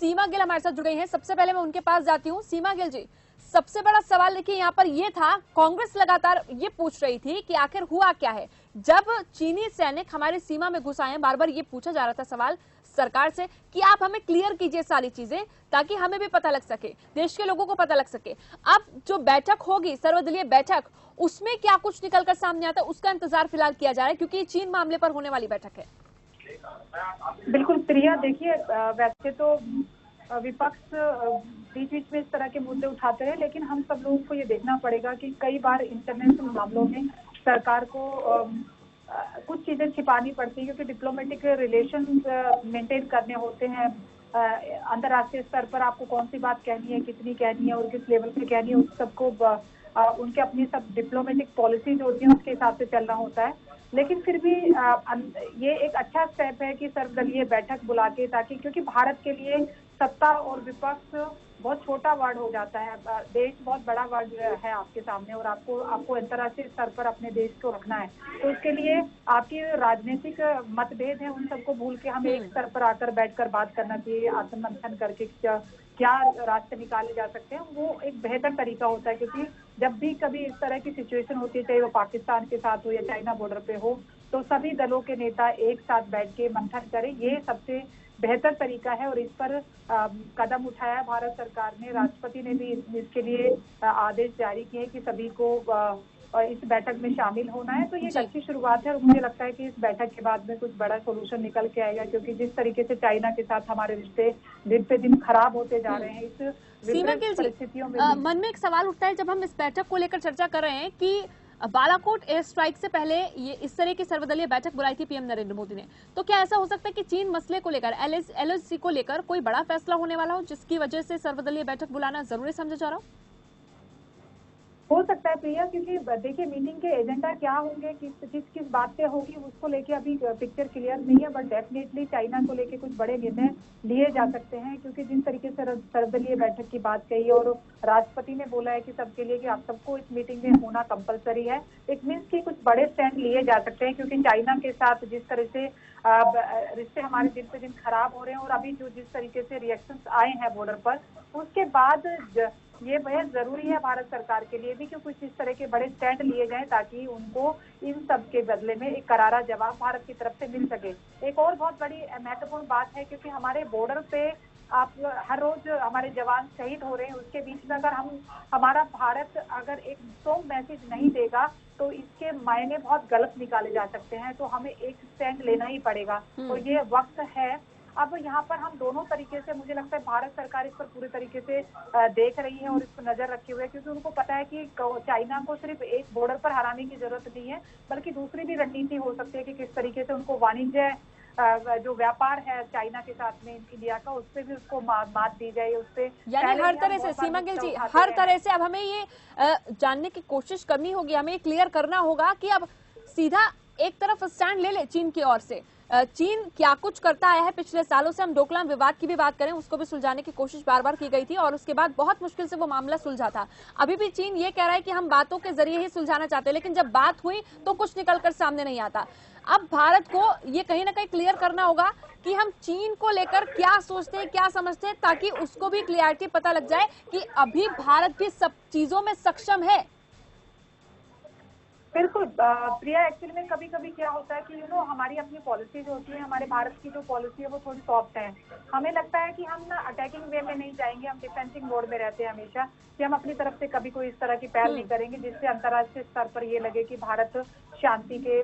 सीमा गिल हमारे साथ जुड़ गई हैं। सबसे पहले मैं उनके पास जाती हूँ। सीमा गिल जी, सबसे बड़ा सवाल देखिए यहाँ पर ये था, कांग्रेस लगातार ये पूछ रही थी कि आखिर हुआ क्या है जब चीनी सैनिक हमारी सीमा में घुस आए हैं। बार बार ये पूछा जा रहा था सवाल सरकार से कि आप हमें क्लियर कीजिए सारी चीजें, ताकि हमें भी पता लग सके, देश के लोगों को पता लग सके। अब जो बैठक होगी, सर्वदलीय बैठक, उसमें क्या कुछ निकलकर सामने आता है उसका इंतजार फिलहाल किया जा रहा है, क्योंकि चीन मामले पर होने वाली बैठक है। बिल्कुल प्रिया, देखिए वैसे तो विपक्ष बीच बीच में इस तरह के मुद्दे उठाते हैं, लेकिन हम सब लोगों को ये देखना पड़ेगा कि कई बार इंटरनेशनल मामलों में सरकार को कुछ चीजें छिपानी पड़ती है, क्योंकि डिप्लोमेटिक रिलेशन मेंटेन करने होते हैं। अंतर्राष्ट्रीय स्तर पर आपको कौन सी बात कहनी है, कितनी कहनी है और किस लेवल पे कहनी है, उस सबको उनके अपनी सब डिप्लोमेटिक पॉलिसीज होती हैं, उसके हिसाब से चलना होता है। लेकिन फिर भी ये एक अच्छा स्टेप है कि सर्वदलीय बैठक बुला के, ताकि क्योंकि भारत के लिए सत्ता और विपक्ष बहुत छोटा वर्ड हो जाता है, देश बहुत बड़ा वर्ड है आपके सामने, और आपको अंतर्राष्ट्रीय स्तर पर अपने देश को रखना है। तो उसके लिए आपकी राजनीतिक मतभेद है, उन सबको भूल के हमें एक स्तर पर आकर बैठकर बात करना चाहिए, आत्ममंथन करके क्या रास्ते निकाले जा सकते हैं, वो एक बेहतर तरीका होता है। क्योंकि जब भी कभी इस तरह की सिचुएशन होती है, चाहे वो पाकिस्तान के साथ हो या चाइना बॉर्डर पे हो, तो सभी दलों के नेता एक साथ बैठ के मंथन करें, ये सबसे बेहतर तरीका है। और इस पर कदम उठाया भारत सरकार ने, राष्ट्रपति ने भी इसके लिए आदेश जारी किए कि सभी को इस बैठक में शामिल होना है। तो ये एक अच्छी शुरुआत है, और मुझे लगता है कि इस बैठक के बाद में कुछ बड़ा सोल्यूशन निकल के आएगा, क्योंकि जिस तरीके से चाइना के साथ हमारे रिश्ते दिन पे दिन खराब होते जा रहे हैं, इस विपरीत परिस्थितियों में मन में एक सवाल उठता है जब हम इस बैठक को लेकर चर्चा कर रहे हैं कि बालाकोट एयर स्ट्राइक से पहले ये इस तरह की सर्वदलीय बैठक बुलाई थी पीएम नरेंद्र मोदी ने, तो क्या ऐसा हो सकता है कि चीन मसले को लेकर, एलएसी को लेकर कोई बड़ा फैसला होने वाला हो, जिसकी वजह से सर्वदलीय बैठक बुलाना जरूरी समझा जा रहा हो सकता है प्रिया, क्योंकि देखिए मीटिंग के एजेंडा क्या होंगे, किस बात पे होगी, उसको लेके अभी पिक्चर क्लियर नहीं है। बट डेफिनेटली चाइना को लेके कुछ बड़े निर्णय लिए जा सकते हैं, क्योंकि जिस तरीके से सर्वदलीय बैठक की बात कही और राष्ट्रपति ने बोला है कि सबके लिए कि आप सबको इस मीटिंग में होना कंपलसरी है, इट मीन्स कि कुछ बड़े स्टैंड लिए जा सकते हैं। क्योंकि चाइना के साथ जिस तरह से रिश्ते हमारे दिन पे दिन खराब हो रहे हैं, और अभी जो जिस तरीके से रिएक्शंस आए हैं बॉर्डर पर, उसके बाद ये बेहद जरूरी है भारत सरकार के लिए भी कि कुछ इस तरह के बड़े स्टैंड लिए जाएं, ताकि उनको इन सब के बदले में एक करारा जवाब भारत की तरफ से मिल सके। एक और बहुत बड़ी महत्वपूर्ण बात है, क्योंकि हमारे बॉर्डर पे आप हर रोज हमारे जवान शहीद हो रहे हैं, उसके बीच में अगर हमारा भारत अगर एक स्ट्रॉन्ग मैसेज नहीं देगा, तो इसके मायने बहुत गलत निकाले जा सकते हैं। तो हमें एक स्टैंड लेना ही पड़ेगा, और ये वक्त है। अब यहाँ पर हम दोनों तरीके से, मुझे लगता है भारत सरकार इस पर पूरे तरीके से देख रही है और इस पर नजर रखे हुए है, क्योंकि उनको पता है कि चाइना को सिर्फ एक बॉर्डर पर हराने की जरूरत नहीं है, बल्कि दूसरी भी रणनीति हो सकती है कि किस तरीके से उनको वाणिज्य जो व्यापार है चाइना के साथ में इंडिया का, उससे भी उसको मात दी जाए, उससे यानी हर तरह से। सीमा गिल जी, हर तरह से अब हमें ये जानने की कोशिश करनी होगी, हमें ये क्लियर करना होगा कि अब सीधा एक तरफ स्टैंड ले ले चीन की ओर से। चीन क्या कुछ करता आया है पिछले सालों से। हम डोकलाम विवाद की भी बात करें, उसको भी सुलझाने की कोशिश बार बार की गई थी, और उसके बाद बहुत मुश्किल से वो मामला सुलझा था। अभी भी चीन ये कह रहा है कि हम बातों के जरिए ही सुलझाना चाहते हैं, लेकिन जब बात हुई तो कुछ निकलकर सामने नहीं आता। अब भारत को ये कहीं ना कहीं क्लियर करना होगा कि हम चीन को लेकर क्या सोचते हैं, क्या समझते हैं, ताकि उसको भी क्लियरिटी पता लग जाए कि अभी भारत भी सब चीजों में सक्षम है। बिल्कुल प्रिया, एक्चुअली में कभी कभी क्या होता है कि हमारी अपनी पॉलिसीज होती है, हमारे भारत की जो पॉलिसी है वो थोड़ी सॉफ्ट है। हमें लगता है कि हम ना अटैकिंग वे में नहीं जाएंगे, हम डिफेंसिंग मोड में रहते हैं हमेशा, कि हम अपनी तरफ से कभी कोई इस तरह की पहल नहीं करेंगे जिससे अंतर्राष्ट्रीय स्तर पर ये लगे कि भारत शांति के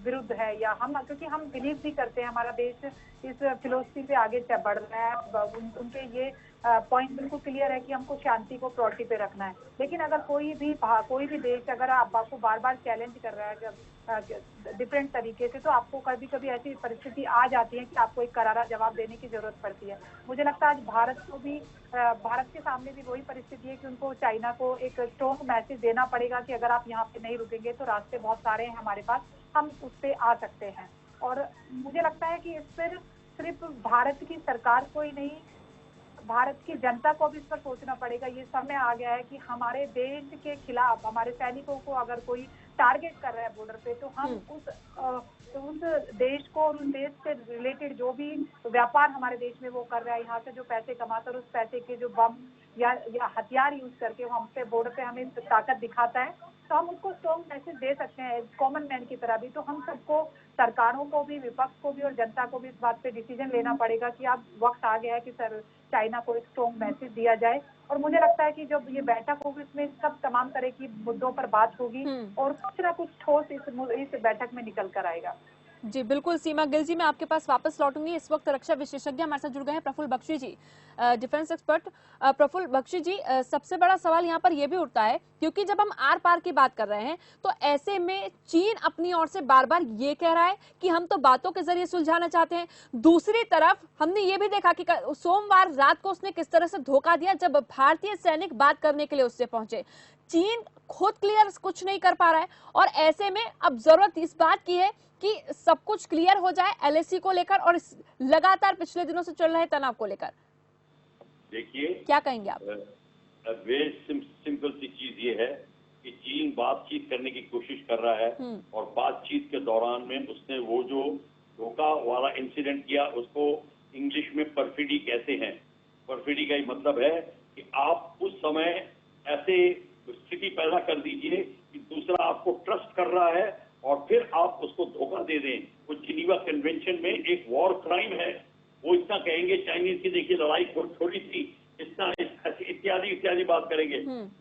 विरुद्ध है, या हम, क्योंकि हम बिलीव भी करते हैं हमारा देश इस फिलोसफी पे आगे बढ़ रहा है। उनके ये पॉइंट बिल्कुल क्लियर है कि हमको शांति को प्रायोरिटी पे रखना है। लेकिन अगर कोई भी देश अगर आपको बार बार चैलेंज कर रहा है डिफरेंट तरीके से, तो आपको कभी कभी ऐसी परिस्थिति आ जाती है कि आपको एक करारा जवाब देने की जरूरत पड़ती है। मुझे लगता है आज भारत के सामने भी वही परिस्थिति है कि उनको चाइना को एक स्ट्रॉन्ग मैसेज देना पड़ेगा कि अगर आप यहाँ पे नहीं रुकेंगे तो रास्ते बहुत सारे हैं हमारे पास, हम उस पे आ सकते हैं। और मुझे लगता है कि इस पर सिर्फ भारत की सरकार को ही नहीं, भारत की जनता को भी इस पर सोचना पड़ेगा। ये समय आ गया है कि हमारे देश के खिलाफ हमारे सैनिकों को अगर कोई टारगेट कर रहा है बॉर्डर पे, तो हम उस देश को और उस देश से रिलेटेड जो भी व्यापार हमारे देश में वो कर रहा है, यहाँ से जो पैसे कमाता है और उस पैसे के जो बम या हथियार यूज करके वो हम पे बॉर्डर पे हमें ताकत दिखाता है, तो हम उसको स्ट्रॉन्ग मैसेज दे सकते हैं कॉमन मैन की तरह भी। तो हम सबको, सरकारों को भी, विपक्ष को भी और जनता को भी इस बात पे डिसीजन लेना पड़ेगा कि अब वक्त आ गया है कि सर चाइना को एक स्ट्रॉन्ग मैसेज दिया जाए। और मुझे लगता है कि जब ये बैठक होगी इसमें सब तमाम तरह की मुद्दों पर बात होगी और कुछ ना कुछ ठोस इस बैठक में निकल कर आएगा। जी बिल्कुल। सीमा गिल जी, मैं आपके पास वापस लौटूंगी। इस वक्त रक्षा विशेषज्ञ हमारे साथ जुड़ गए हैं प्रफुल्ल बख्शी जी, डिफेंस एक्सपर्ट। प्रफुल्ल बख्शी जी, सबसे बड़ा सवाल यहाँ पर यह भी उठता है, क्योंकि जब हम आर पार की बात कर रहे हैं तो ऐसे में चीन अपनी ओर से बार बार ये कह रहा है कि हम तो बातों के जरिए सुलझाना चाहते हैं। दूसरी तरफ हमने ये भी देखा कि सोमवार रात को उसने किस तरह से धोखा दिया जब भारतीय सैनिक बात करने के लिए उससे पहुंचे। चीन खुद क्लियर कुछ नहीं कर पा रहा है और ऐसे में अब जरूरत इस बात की है कि सब कुछ क्लियर हो जाए एलएसी को लेकर और लगातार पिछले दिनों से चल रहे तनाव को लेकर। देखिए, क्या कहेंगे आप? वेरी सिंपल सी चीज ये है कि चीन बातचीत करने की कोशिश कर रहा है और बातचीत के दौरान में उसने वो जो धोखा वाला इंसिडेंट किया उसको इंग्लिश में परफिडी कहते हैं। परफिडी का ही मतलब है कि आप उस समय ऐसे स्थिति पैदा कर दीजिए कि दूसरा आपको ट्रस्ट कर रहा है और फिर आप उसको धोखा दे दें। वो जिनीवा कन्वेंशन में एक वॉर क्राइम है। वो इतना कहेंगे चाइनीज की, देखिए लड़ाई थोड़ी सी, इतना इत्यादि इत्यादि बात करेंगे।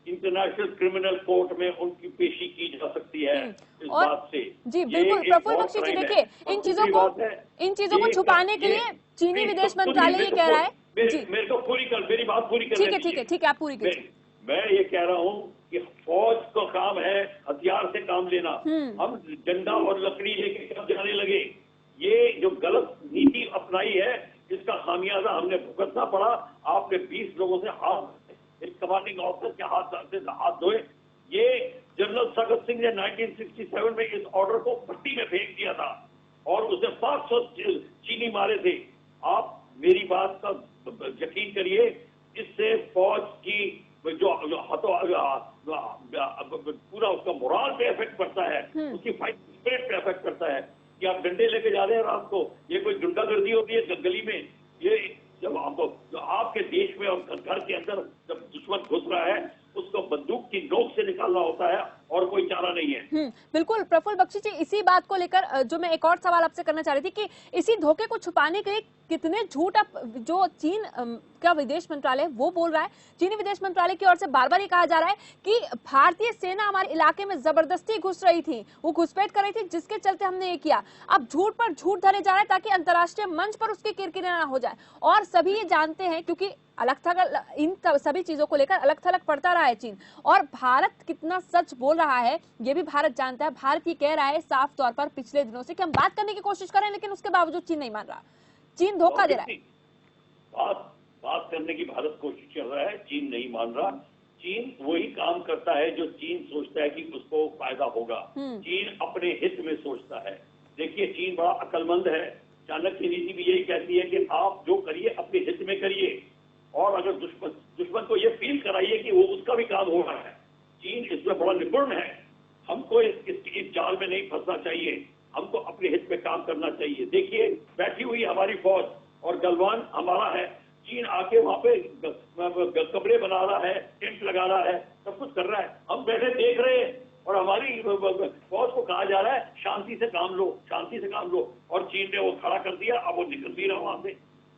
इंटरनेशनल क्रिमिनल कोर्ट में उनकी पेशी की जा सकती है इस बात से। जी बिल्कुल प्रफुल्ल बख्शी जी, देखिए इन चीजों को छुपाने के लिए चीनी विदेश मंत्रालय ये कह रहा है। मेरे को मेरी बात पूरी करनी। ठीक है, आप पूरी कीजिए। मैं ये कह रहा हूँ कि फौज का काम है हथियार से काम लेना। हम डंडा और लकड़ी लेके कब जाने लगे? ये जो गलत नीति अपनाई है इसका खामियाजा हमने भुगतना पड़ा। आपने 20 लोगों से एक कमांडिंग ऑफिसर के हाथ धोए। ये जनरल सगत सिंह ने 1967 में इस ऑर्डर को भट्टी में फेंक दिया था और उसने 500 चीनी मारे थे। आप मेरी बात का यकीन करिए, इससे फौज की जो पूरा उसका मोरल पे इफेक्ट पड़ता है, उसकी फाइट स्पिरिट पे इफेक्ट पड़ता है। कि आप डंडे लेके जा रहे हैं रात को, ये कोई गुंडागर्दी होती है गली में? ये जब आपके देश में और घर के अंदर जब दुश्मन घुस रहा है उसको बंदूक की नोक से निकालना होता है और कोई चारा नहीं है। बिल्कुल प्रफुल्ल बख्शी जी, इसी बात को लेकर जो मैं एक और सवाल आपसे करना चाह रही थी कि इसी धोखे को छुपाने के लिए कितने झूठ अब जो चीन का विदेश मंत्रालय वो बोल रहा है। चीनी विदेश मंत्रालय की ओर से बार बार ये कहा जा रहा है कि भारतीय सेना हमारे इलाके में जबरदस्ती घुस रही थी, वो घुसपैठ कर रही थी, जिसके चलते हमने ये किया। अब झूठ पर झूठ धरे जा रहा है ताकि अंतर्राष्ट्रीय मंच पर उसकी किरकिरी ना हो जाए। और सभी ये जानते हैं, क्योंकि अलग थलग इन सभी चीजों को लेकर अलग थलग पड़ता रहा है चीन, और भारत कितना सच बोल रहा है ये भी भारत जानता है। भारत ये कह रहा है साफ तौर पर पिछले दिनों से कि हम बात करने की कोशिश कर रहे हैं, लेकिन उसके बावजूद चीन नहीं मान रहा, चीन धोखा दे रहा है। बात करने की भारत कोशिश कर रहा है, चीन नहीं मान रहा। चीन वही काम करता है जो चीन सोचता है कि उसको फायदा होगा। चीन अपने हित में सोचता है। देखिए, चीन बड़ा अक्लमंद है। चाणक्य नीति भी यही कहती है कि आप जो करिए अपने हित में करिए और अगर दुश्मन को ये फील कराइए कि वो उसका भी काम हो रहा है। चीन इसमें बड़ा निपुण है। हमको इस जाल में नहीं फंसना चाहिए, हमको अपने हित में काम करना चाहिए। देखिए, बैठी हुई हमारी फौज और गलवान हमारा है। चीन आके वहां पे कमरे बना रहा है, टेंट लगा रहा है, सब कुछ कर रहा है। हम बैठे देख रहे हैं और हमारी फौज को कहा जा रहा है शांति से काम लो, शांति से काम लो, और चीन ने वो खड़ा कर दिया। अब वो निकल भी रहा वहां से।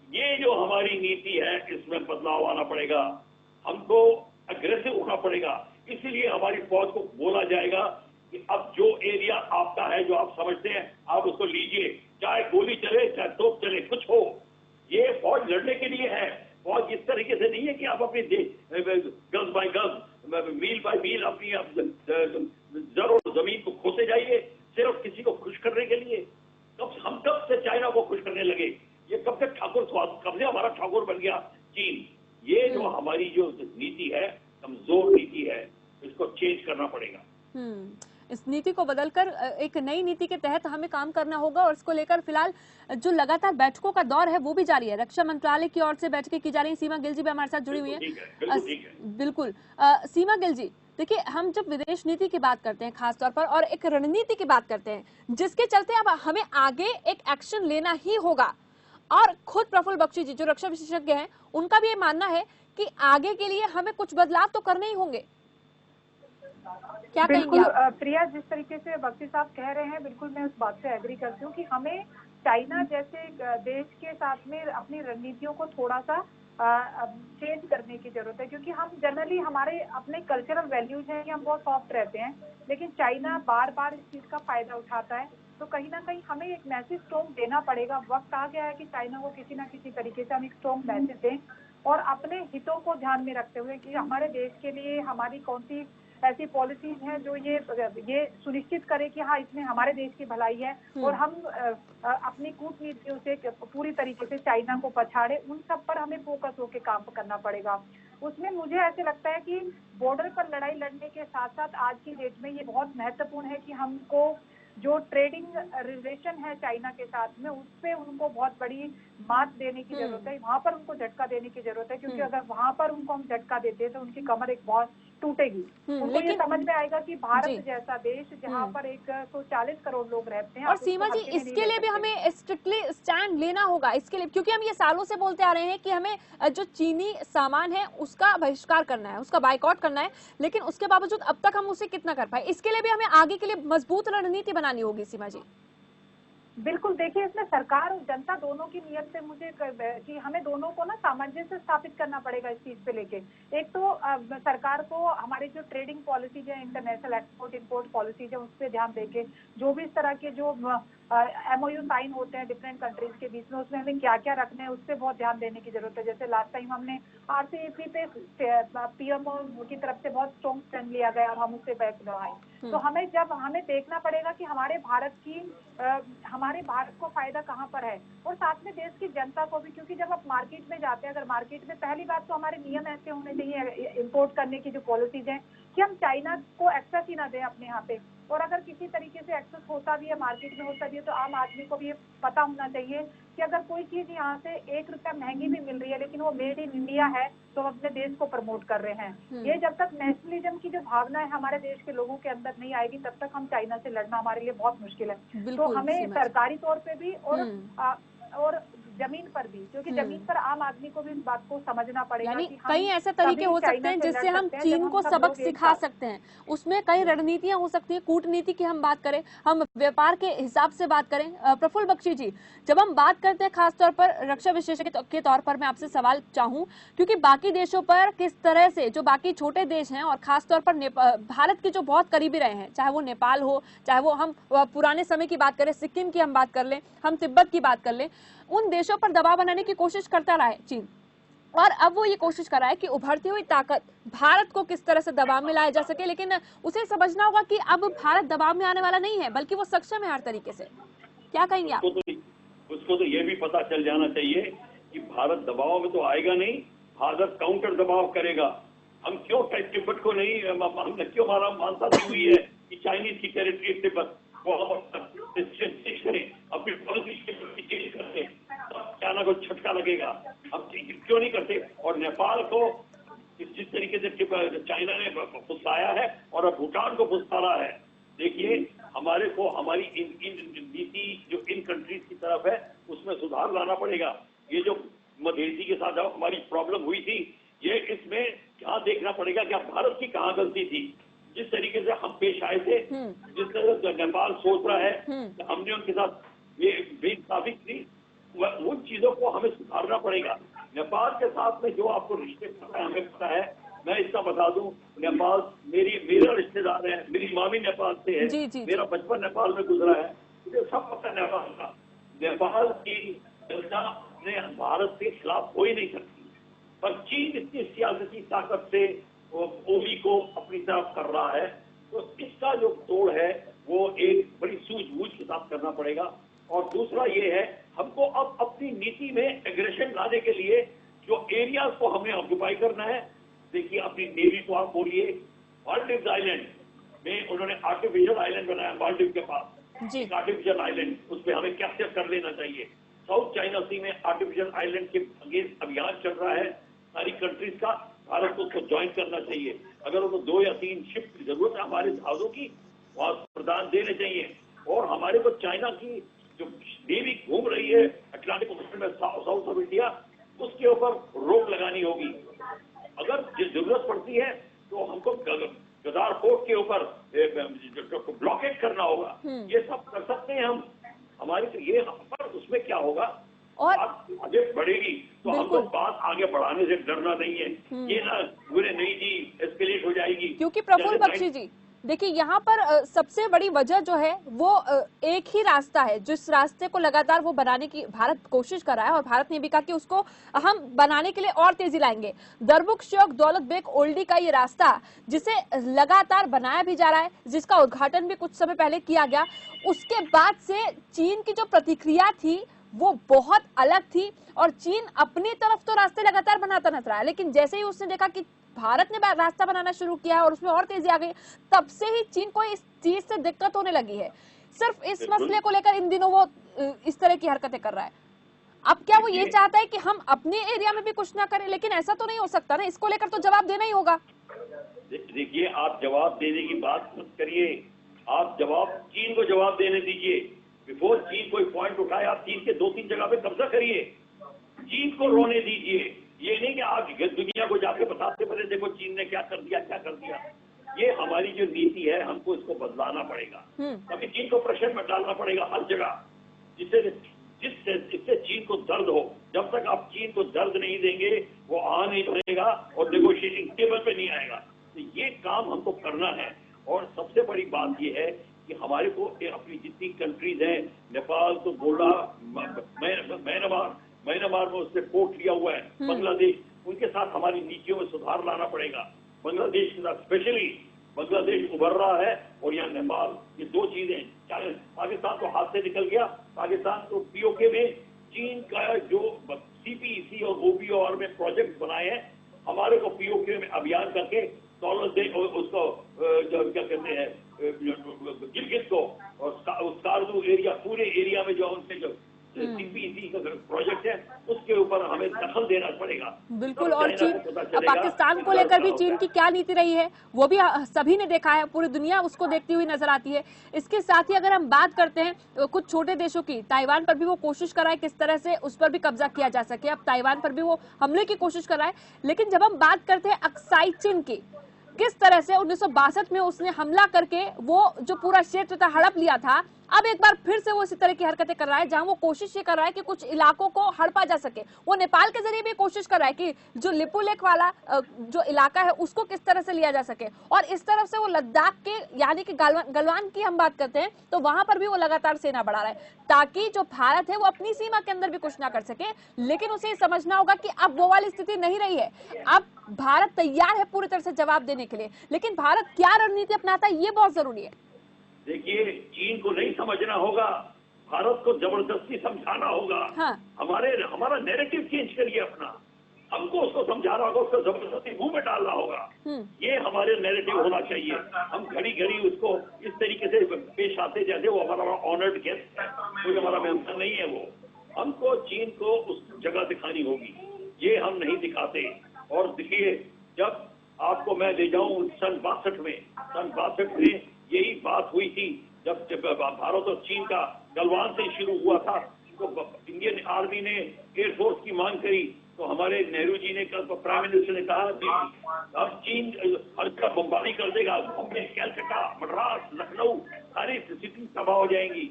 ये जो हमारी नीति है इसमें बदलाव आना पड़ेगा, हमको अग्रेसिव होना पड़ेगा। इसीलिए हमारी फौज को बोला जाएगा कि अब जो एरिया आपका है, जो आप समझते हैं, आप उसको लीजिए, चाहे गोली चले चाहे तोप चले, कुछ हो। ये फौज लड़ने के लिए है। फौज इस तरीके से नहीं है कि आप अपनी गज बाय गज, मील बाय मील अपनी जरूर जमीन को खोसे जाइए सिर्फ किसी को खुश करने के लिए। हम कब से चाइना को खुश करने लगे? ये कब से कब से हमारा ठाकुर बन गया चीन? ये जो हमारी जो नीति है, कमजोर नीति है, इसको चेंज करना पड़ेगा। इस नीति को बदलकर एक नई नीति के तहत हमें काम करना होगा और इसको लेकर फिलहाल जो लगातार बैठकों का दौर है वो भी जारी है। रक्षा मंत्रालय की ओर से बैठकें की जा रही हैं। सीमा गिल जी भी हमारे साथ जुड़ी हुई हैं। बिल्कुल सीमा गिल जी, देखिए, हम जब विदेश नीति की बात करते हैं खासतौर पर और एक रणनीति की बात करते हैं जिसके चलते अब हमें आगे एक एक्शन लेना ही होगा, और खुद प्रफुल्ल बख्शी जी जो रक्षा विशेषज्ञ हैं उनका भी ये मानना है कि आगे के लिए हमें कुछ बदलाव तो करने ही होंगे। क्या कहेंगे बिल्कुल आप? प्रिया, जिस तरीके से बख्शी साहब कह रहे हैं, बिल्कुल मैं उस बात से एग्री करती हूँ कि हमें चाइना जैसे देश के साथ में अपनी रणनीतियों को थोड़ा सा चेंज करने की जरूरत है, क्योंकि हम जनरली हमारे अपने कल्चरल वैल्यूज हैं कि हम बहुत सॉफ्ट रहते हैं, लेकिन चाइना बार बार इस चीज का फायदा उठाता है। तो कहीं ना कहीं हमें एक मैसेज स्ट्रॉन्ग देना पड़ेगा। वक्त आ गया है कि चाइना को किसी ना किसी तरीके से हम एक स्ट्रॉन्ग मैसेज दें, और अपने हितों को ध्यान में रखते हुए कि हमारे देश के लिए हमारी कौन सी ऐसी पॉलिसीज हैं जो ये सुनिश्चित करे कि हाँ, इसमें हमारे देश की भलाई है, और हम अपनी कूटनीतियों से पूरी तरीके से चाइना को पछाड़े। उन सब पर हमें फोकस होकर काम करना पड़ेगा। उसमें मुझे ऐसे लगता है कि बॉर्डर पर लड़ाई लड़ने के साथ साथ आज की डेट में ये बहुत महत्वपूर्ण है कि हमको जो ट्रेडिंग रिलेशन है चाइना के साथ में, उस पे उनको बहुत बड़ी मात देने की जरूरत है। वहां पर उनको झटका देने की जरूरत है, क्योंकि अगर वहां पर उनको हम झटका देते हैं तो उनकी कमर एक बहुत टूटेगी। उनको ये समझ में आएगा कि भारत जैसा देश जहाँ पर 140 करोड़ लोग रहते हैं। और सीमा जी, इसके लिए भी हमें स्ट्रिक्टली स्टैंड लेना होगा इसके लिए, क्योंकि हम ये सालों से बोलते आ रहे हैं कि हमें जो चीनी सामान है उसका बहिष्कार करना है, उसका बाइकआउट करना है, लेकिन उसके बावजूद अब तक हम उसे कितना कर पाए। इसके लिए भी हमें आगे के लिए मजबूत रणनीति बनानी होगी सीमा जी। बिल्कुल, देखिए, इसमें सरकार और जनता दोनों की नियत से मुझे कि हमें दोनों को ना सामंजस्य स्थापित करना पड़ेगा इस चीज पे लेके। एक तो सरकार को हमारी जो ट्रेडिंग पॉलिसीज है, इंटरनेशनल एक्सपोर्ट इंपोर्ट पॉलिसीज है, उस पर ध्यान देके जो भी इस तरह के जो MOU साइन होते हैं डिफरेंट कंट्रीज के बीच में, उसमें हमें क्या क्या रखना है उस पर बहुत ध्यान देने की जरूरत है। जैसे लास्ट टाइम हमने RCEP पे PMO की तरफ से बहुत स्ट्रॉन्ग स्टैंड लिया गया और हम उससे बैक लगाए। तो हमें देखना पड़ेगा कि हमारे भारत को फायदा कहाँ पर है, और साथ में देश की जनता को भी, क्योंकि जब आप मार्केट में जाते हैं, अगर मार्केट में पहली बात तो हमारे नियम ऐसे होने चाहिए इंपोर्ट करने की जो पॉलिसीज हैं कि हम चाइना को एक्सेस ही ना दें अपने यहाँ पे, और अगर किसी तरीके से एक्सेस होता भी है, मार्केट में होता भी है, तो आम आदमी को भी ये पता होना चाहिए कि अगर कोई चीज यहाँ से 1 रुपया महंगी भी मिल रही है लेकिन वो मेड इन इंडिया है, तो हम अपने देश को प्रमोट कर रहे हैं। ये जब तक नेशनलिज्म की जो भावना है हमारे देश के लोगों के अंदर नहीं आएगी, तब तक हम चाइना से लड़ना हमारे लिए बहुत मुश्किल है। तो हमें सरकारी तौर पे भी और जमीन पर भी, क्योंकि जमीन पर आम आदमी को भी इस बात को समझना पड़ेगा। यानी कई ऐसे तरीके हो सकते हैं जिससे हम चीन को सबक सिखा सकते हैं। उसमें कई रणनीतियां हो सकती हैं। कूटनीति की हम बात करें, हम व्यापार के हिसाब से बात करें। प्रफुल्ल बख्शी जी, जब हम बात करते हैं खासतौर पर रक्षा विशेषज्ञ के तौर पर, मैं आपसे सवाल चाहूं, क्योंकि बाकी देशों पर किस तरह से जो बाकी छोटे देश हैं और खासतौर पर भारत के जो बहुत करीबी रहे हैं, चाहे वो नेपाल हो, चाहे वो हम पुराने समय की बात करें, सिक्किम की हम बात कर लें, हम तिब्बत की बात कर लें, उन देशों पर दबाव बनाने की कोशिश करता रहा है चीन, और अब वो ये कोशिश कर रहा है कि उभरती हुई ताकत भारत को किस तरह से दबाव में लाया जा सके। लेकिन उसे समझना होगा कि अब भारत दबाव में आने वाला नहीं है, बल्कि वो सक्षम है हर तरीके से। क्या कहेंगे आप? उसको तो ये भी पता चल जाना चाहिए कि भारत दबाव में तो आएगा नहीं, भारत काउंटर दबाव करेगा। हम क्यों तिब्बत को नहीं, हमने क्यों हमारा मानता नहीं हुई है कि चाइनीज की टेरिटरी तिब्बत को अपनी पॉलिसी चेंज करते, चाइना को झटका लगेगा। हम क्यों नहीं करते? और नेपाल को जिस तरीके से चाइना ने फुसलाया है और अब भूटान को फुसला है, देखिए हमारे को हमारी इन नीति जो इन कंट्रीज की तरफ है उसमें सुधार लाना पड़ेगा। ये जो मधेसी के साथ हमारी प्रॉब्लम हुई थी, ये इसमें क्या देखना पड़ेगा कि भारत की कहाँ गलती थी। जिस तरीके से हम पेश आए थे, जिस तरह से नेपाल सोच रहा है, हमने उनके साथ ये बेइंसाफी की, उन चीजों को हमें सुधारना पड़ेगा। नेपाल के साथ में जो आपको रिश्ते पता है, हमें पता है। मैं इसका बता दूं, नेपाल मेरा रिश्तेदार है, मेरी मामी नेपाल से है, मेरा बचपन नेपाल में गुजरा है, मुझे सब पता है नेपाल का। नेपाल की जनता ने भारत के खिलाफ हो ही नहीं सकती, पर चीन इतनी सियासती ताकत से ओली को अपनी तरफ कर रहा है, तो इसका जो तोड़ है वो एक बड़ी सूझबूझ के साथ करना पड़ेगा। और दूसरा ये है, हमको अब अपनी नीति में एग्रेशन लाने के लिए जो एरियाज को हमें ऑक्युपाई करना है, देखिए अपनी नेवी को आप बोलिए, मालदीव आइलैंड में उन्होंने आर्टिफिशियल आइलैंड बनाया, मालदीव के पास एक आर्टिफिशियल आइलैंड, उस पर हमें कैप्चर कर लेना चाहिए। साउथ चाइना सी में आर्टिफिशियल आइलैंड के अगेंस्ट अभियान चल रहा है सारी कंट्रीज का, भारत को उसको ज्वाइन करना चाहिए। अगर उनको 2 या 3 शिप की जरूरत है हमारे जहाजों की, वहां प्रदान देने चाहिए। और हमारे को चाइना की जो नेवी घूम रही है अटलांटिक ओशन में साउथ ऑफ इंडिया, उसके ऊपर रोक लगानी होगी। अगर जरूरत पड़ती है तो हमको गदार पोर्ट के ऊपर ब्लॉकेट करना होगा। ये सब कर सकते हैं हम। हमारी तो ये, पर उसमें क्या होगा, और बात आगे बढ़ेगी तो हमको बात आगे बढ़ाने से डरना नहीं है। ये ना पूरे नहीं जी एस्केलेट हो जाएगी। क्योंकि प्रफुल्ल बख्शी जी देखिए, यहाँ पर सबसे बड़ी वजह जो है वो एक ही रास्ता है, जिस रास्ते को लगातार वो बनाने की भारत कोशिश कर रहा है और भारत ने भी कहा कि उसको हम बनाने के लिए और तेजी लाएंगे। दरबुक शौक दौलत बेग ओल्डी का ये रास्ता जिसे लगातार बनाया भी जा रहा है, जिसका उद्घाटन भी कुछ समय पहले किया गया, उसके बाद से चीन की जो प्रतिक्रिया थी वो बहुत अलग थी। और चीन अपनी तरफ तो रास्ते लगातार बनाता नजर आया, लेकिन जैसे ही उसने देखा कि भारत ने रास्ता बनाना शुरू किया है और उसमें और तेजी आ गई, तब से ही चीन को इस चीज से दिक्कत होने लगी है। सिर्फ इस मसले को लेकर इन दिनों वो इस तरह की हरकतें कर रहा है। अब क्या वो ये चाहता है कि हम अपने एरिया में भी कुछ ना करें? लेकिन ऐसा तो नहीं हो सकता ना, इसको लेकर तो जवाब देना ही होगा। देखिए, आप जवाब देने की बात मत करिए, आप चीन को जवाब देने दीजिए। बिफोर चीन कोई पॉइंट उठाए, आप चीन के 2-3 जगह पे कब्जा करिए, चीन को रोने दीजिए। ये नहीं कि आप दुनिया को जाके बताते पहले देखो चीन ने क्या कर दिया, क्या कर दिया। ये हमारी जो नीति है, हमको इसको बदलाना पड़ेगा। अभी चीन को प्रेशर में डालना पड़ेगा हर जगह, जिससे चीन को दर्द हो। जब तक आप चीन को दर्द नहीं देंगे, वो आ नहीं बनेगा और नेगोशिएटिंग टेबल पे नहीं आएगा। तो ये काम हमको करना है। और सबसे बड़ी बात ये है कि हमारे को अपनी जितनी कंट्रीज हैं, नेपाल तो बोला, म्यांमार में उसने पोर्ट लिया हुआ है, बांग्लादेश, उनके साथ हमारी नीतियों में सुधार लाना पड़ेगा। बांग्लादेश के साथ स्पेशली, बांग्लादेश उभर रहा है और यहाँ नेपाल, ये 2 चीजें। पाकिस्तान तो हाथ से निकल गया, पाकिस्तान तो पीओके में चीन का जो सीपीईसी और ओबीओआर में प्रोजेक्ट बनाए हैं, हमारे को पीओके में अभियान करके उसको क्या कहते हैं गिलगित को और कारगिल एरिया, पूरे एरिया में जो उनके जो सीपीईसी का प्रोजेक्ट है उसके ऊपर हमें दखल देना पड़ेगा। बिल्कुल। और चीन, पाकिस्तान को लेकर भी चीन की क्या नीति रही है वो भी सभी ने देखा है, पूरी दुनिया उसको देखती हुई नजर आती है। इसके साथ ही अगर हम बात करते हैं कुछ छोटे देशों की, ताइवान पर भी वो कोशिश कर रहा है किस तरह से उस पर भी कब्जा किया जा सके। अब ताइवान पर भी वो हमले की कोशिश कर रहा है। लेकिन जब हम बात करते हैं अक्साई चीन की, किस तरह से 1962 में उसने हमला करके वो जो पूरा क्षेत्र था हड़प लिया था, अब एक बार फिर से वो इसी तरह की हरकतें कर रहा है, जहां वो कोशिश ये कर रहा है कि कुछ इलाकों को हड़पा जा सके। वो नेपाल के जरिए भी कोशिश कर रहा है कि जो लिपुलेख वाला जो इलाका है उसको किस तरह से लिया जा सके। और इस तरफ से वो लद्दाख के यानी कि गलवान की हम बात करते हैं तो वहां पर भी वो लगातार सेना बढ़ा रहा है, ताकि जो भारत है वो अपनी सीमा के अंदर भी कुछ ना कर सके। लेकिन उसे समझना होगा कि अब वो वाली स्थिति नहीं रही है, अब भारत तैयार है पूरी तरह से जवाब देने के लिए। लेकिन भारत क्या रणनीति अपनाता है ये बहुत जरूरी है। देखिए, चीन को नहीं समझना होगा, भारत को जबरदस्ती समझाना होगा। हाँ। हमारा नैरेटिव चेंज करिए अपना, हमको उसको समझाना होगा, उसको जबरदस्ती मुंह में डालना होगा। ये हमारे नैरेटिव होना चाहिए। हम घड़ी घड़ी उसको इस तरीके से पेश आते जैसे वो हमारा ऑनर्ड गेस्ट है, कोई हमारा मेहमान नहीं है। वो हमको चीन को उस जगह दिखानी होगी, ये हम नहीं दिखाते। और देखिए, जब आपको मैं ले जाऊं सन 62 में यही बात हुई थी, जब भारत और चीन का गलवान से शुरू हुआ था, तो इंडियन आर्मी ने एयरफोर्स की मांग करी, तो हमारे नेहरू जी ने, प्राइम मिनिस्टर ने कहा कि अब चीन हर जगह बमबारी कर देगा, बॉम्बे, कैलकाटा, मद्रास, लखनऊ, सारी सिटी तबाह हो जाएंगी।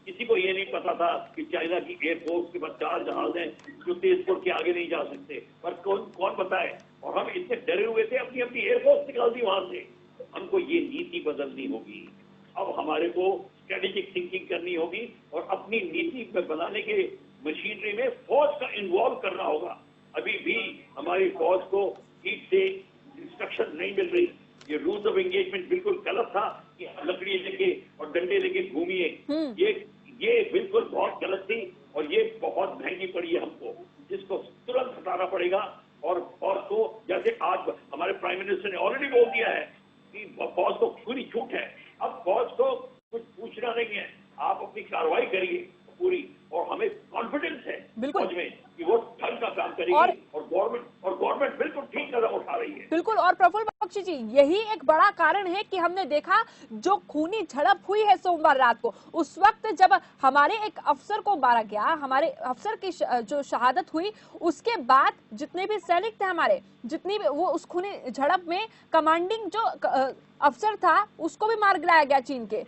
किसी को ये नहीं पता था कि चाइना की एयरफोर्स के पास 4 जहाज हैं जो तेजपुर के आगे नहीं जा सकते, पर कौन बताए। और हम इतने डरे हुए थे, अपनी एयरफोर्स निकाल दी वहां से। हमको ये नीति बदलनी होगी। अब हमारे को स्ट्रेटेजिक थिंकिंग करनी होगी और अपनी नीति बनाने के मशीनरी में फौज का इन्वॉल्व करना होगा। अभी भी हमारी फौज को ठीक से इंस्ट्रक्शन नहीं मिल रही। ये रूल्स ऑफ एंगेजमेंट बिल्कुल गलत था कि लकड़ी लेके और डंडे लेके घूमिए, ये बिल्कुल बहुत गलत थी और ये बहुत महंगी पड़ी है हमको, जिसको तुरंत हटाना पड़ेगा। और फौज को, जैसे आज हमारे प्राइम मिनिस्टर ने ऑलरेडी बोल दिया है कि फौज को पूरी छूट है, अब फौज को कुछ पूछना नहीं है, आप अपनी कार्रवाई करिए पूरी। और हमें कॉन्फिडेंस है फौज में कि वो ढंग का काम करेगी और गवर्नमेंट बिल्कुल ठीक कदम उठा रही है। बिल्कुल। और प्रफुल्ल बख्शी जी, यही एक बड़ा कारण है कि हमने देखा जो खूनी झड़प हुई है सोमवार रात को, उस वक्त जब हमारे एक अफसर को मारा गया, हमारे अफसर की जो शहादत हुई, उसके बाद जितने भी सैनिक थे हमारे, जितनी भी वो उस खूनी झड़प में कमांडिंग जो अफसर था उसको भी मार गिराया गया चीन के।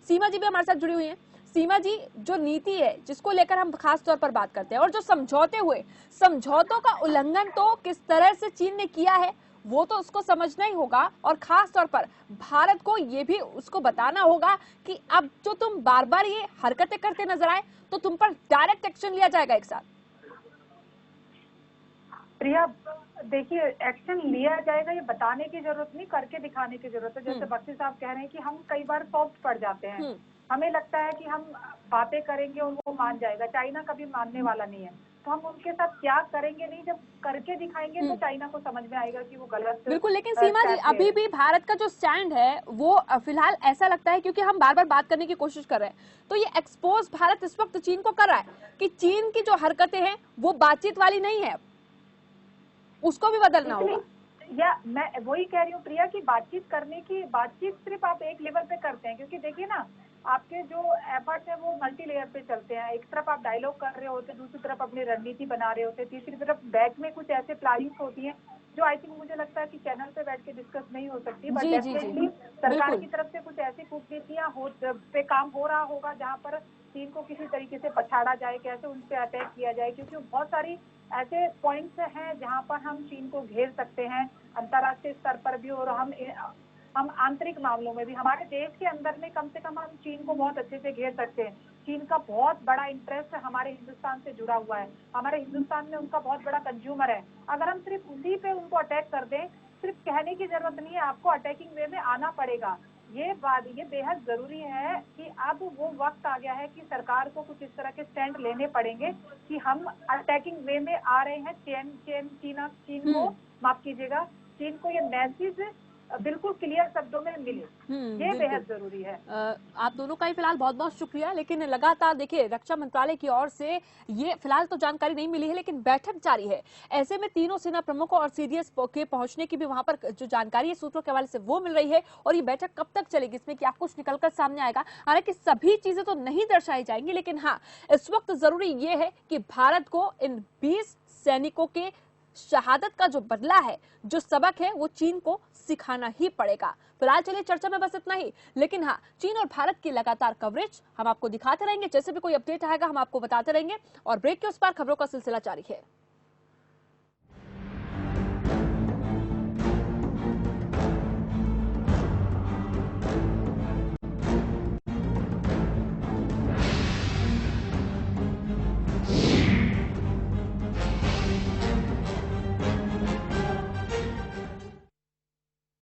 सीमा जी भी हमारे साथ जुड़ी हुई हैं। सीमा जी, जो नीति है जिसको लेकर हम खास तौर पर बात करते हैं, और जो समझौते हुए, समझौतों का उल्लंघन तो किस तरह से चीन ने किया है वो तो उसको समझना ही होगा, और खास तौर पर भारत को ये भी उसको बताना होगा कि अब जो तुम बार बार ये हरकतें करते नजर आए तो तुम पर डायरेक्ट एक्शन लिया जाएगा एक साथ। प्रिया, देखिए, एक्शन लिया जाएगा ये बताने की जरूरत नहीं, करके दिखाने की जरूरत है। जैसे बख्शी साहब कह रहे हैं कि हम कई बार सॉफ्ट पड़ जाते हैं, हमें लगता है कि हम बातें करेंगे और वो मान जाएगा। चाइना कभी मानने वाला नहीं है, तो हम उनके साथ क्या करेंगे नहीं, जब करके दिखाएंगे तो चाइना को समझ में आएगा कि वो गलत। बिल्कुल। लेकिन सीमा जी, अभी भी भारत का जो स्टैंड है वो फिलहाल ऐसा लगता है, क्योंकि हम बार बार बात करने की कोशिश कर रहे हैं, तो ये एक्सपोज भारत इस वक्त चीन को कर रहा है कि चीन की जो हरकतें हैं वो बातचीत वाली नहीं है, उसको भी बदलना होगा। या मैं वही कह रही हूँ प्रिया कि बातचीत सिर्फ आप एक लेवल पे करते हैं, क्योंकि देखिए ना, आपके जो एफर्ट्स है वो मल्टी लेयर पे चलते हैं। एक तरफ आप डायलॉग कर रहे होते, दूसरी तरफ अपनी रणनीति बना रहे होते, तीसरी तरफ बैक में कुछ ऐसे प्लानिंग होती है जो आई थिंक मुझे लगता है कि चैनल पे बैठ के डिस्कस नहीं हो सकती। बट डेफिनेटली सरकार की तरफ से कुछ ऐसी कूटनीतियां पे काम हो रहा होगा जहाँ पर चीन को किसी तरीके से पछाड़ा जाए, कैसे उन पे अटैक किया जाए, क्योंकि बहुत सारी ऐसे पॉइंट्स हैं जहाँ पर हम चीन को घेर सकते हैं अंतर्राष्ट्रीय स्तर पर भी, और हम आंतरिक मामलों में भी, हमारे देश के अंदर में कम से कम हम चीन को बहुत अच्छे से घेर सकते हैं। चीन का बहुत बड़ा इंटरेस्ट हमारे हिंदुस्तान से जुड़ा हुआ है, हमारे हिंदुस्तान में उनका बहुत बड़ा कंज्यूमर है। अगर हम सिर्फ उसी पे उनको अटैक कर दें, सिर्फ कहने की जरूरत नहीं है, आपको अटैकिंग वे में आना पड़ेगा। ये बेहद जरूरी है कि अब वो वक्त आ गया है कि सरकार को कुछ इस तरह के स्टैंड लेने पड़ेंगे कि हम अटैकिंग वे में आ रहे हैं। चीन को, माफ कीजिएगा, चीन को ये मैसेज बिल्कुल क्लियर शब्दों में मिले, ये बेहद जरूरी है। आप दोनों का ही फिलहाल बहुत बहुत शुक्रिया। लेकिन लगातार देखिए, रक्षा मंत्रालय की ओर से ये फिलहाल तो जानकारी नहीं मिली है, लेकिन बैठक जारी है। ऐसे में तीनों सेना प्रमुखों और सीडीएस के पहुंचने की भी वहां पर जो जानकारी है सूत्रों के हवाले से वो मिल रही है, और ये बैठक कब तक चलेगी इसमें क्या कुछ निकलकर सामने आएगा। हालांकि सभी चीजें तो नहीं दर्शाई जाएंगी, लेकिन हाँ, इस वक्त जरूरी ये है कि भारत को इन 20 सैनिकों के शहादत का जो बदला है, जो सबक है, वो चीन को सिखाना ही पड़ेगा। फिलहाल चलिए चर्चा में बस इतना ही, लेकिन हाँ, चीन और भारत की लगातार कवरेज हम आपको दिखाते रहेंगे। जैसे भी कोई अपडेट आएगा हम आपको बताते रहेंगे, और ब्रेक के उस पार खबरों का सिलसिला जारी है।